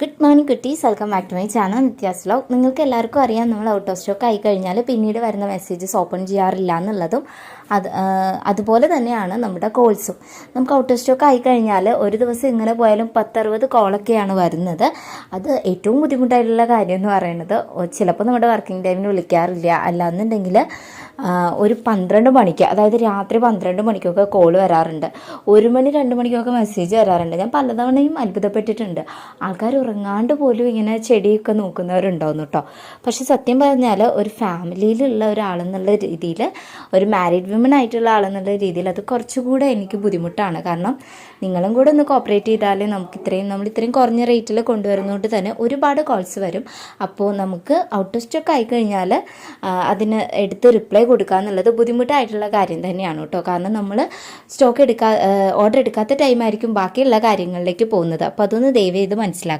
Good morning കുട്ടീസ്, welcome back to my channel Nithya's vlog. നിങ്ങൾക്ക് എല്ലാവർക്കും അറിയാം, നമ്മൾ ഔട്ട് ഓഫ് സ്റ്റോക്ക് ആയി കഴിഞ്ഞാൽ പിന്നീട് വരുന്ന മെസ്സേജസ് ഓപ്പൺ ചെയ്യാറില്ല എന്നുള്ളതും അതുപോലെ തന്നെയാണ് നമ്മുടെ കോൾസും. നമുക്ക് ഔട്ട് ഓഫ് സ്റ്റോക്ക് ആയി കഴിഞ്ഞാൽ ഒരു ദിവസം ഇങ്ങനെ പോയാലും 10-60 കോളൊക്കെയാണ് വരുന്നത്. അത് ഏറ്റവും ബുദ്ധിമുട്ടായിട്ടുള്ള കാര്യം എന്ന് പറയുന്നത്, ചിലപ്പോൾ നമ്മുടെ വർക്കിംഗ് ടൈമിന് വിളിക്കാറില്ല, അല്ലാന്നുണ്ടെങ്കിൽ ഒരു 12 മണിക്ക്, അതായത് രാത്രി 12 മണിക്കൊക്കെ കോൾ വരാറുണ്ട്. 1 മണി 2 മണിക്കൊക്കെ മെസ്സേജ് വരാറുണ്ട്. ഞാൻ പലതവണയും അത്ഭുതപ്പെട്ടിട്ടുണ്ട്. ആൾക്കാർ ഉറങ്ങാണ്ട് പോലും ഇങ്ങനെ ചെടിയൊക്കെ നോക്കുന്നവരുണ്ടാവുന്നു കേട്ടോ. പക്ഷെ സത്യം പറഞ്ഞാൽ ഒരു ഫാമിലിയിലുള്ള ഒരാളെന്നുള്ള രീതിയിൽ, ഒരു മാരീഡ് വിമൻ ആയിട്ടുള്ള ആളെന്നുള്ള രീതിയിൽ അത് കുറച്ചുകൂടെ എനിക്ക് ബുദ്ധിമുട്ടാണ്. കാരണം നിങ്ങളും കൂടെ ഒന്ന് കോപ്പറേറ്റ് ചെയ്താലേ നമ്മൾ ഇത്രയും കുറഞ്ഞ റേറ്റിൽ കൊണ്ടുവരുന്നതുകൊണ്ട് തന്നെ ഒരുപാട് കോൾസ് വരും. അപ്പോൾ നമുക്ക് ഔട്ട് ഓഫ് സ്റ്റോക്ക് ആയിക്കഴിഞ്ഞാൽ അതിന് എടുത്ത് റിപ്ലൈ കൊടുക്കുക എന്നുള്ളത് ബുദ്ധിമുട്ടായിട്ടുള്ള കാര്യം തന്നെയാണ് കേട്ടോ. കാരണം നമ്മൾ ഓർഡർ എടുക്കാത്ത ടൈമായിരിക്കും ബാക്കിയുള്ള കാര്യങ്ങളിലേക്ക് പോകുന്നത്. അപ്പോൾ അതൊന്ന് ദയവ് ചെയ്ത് മനസ്സിലാക്കുക.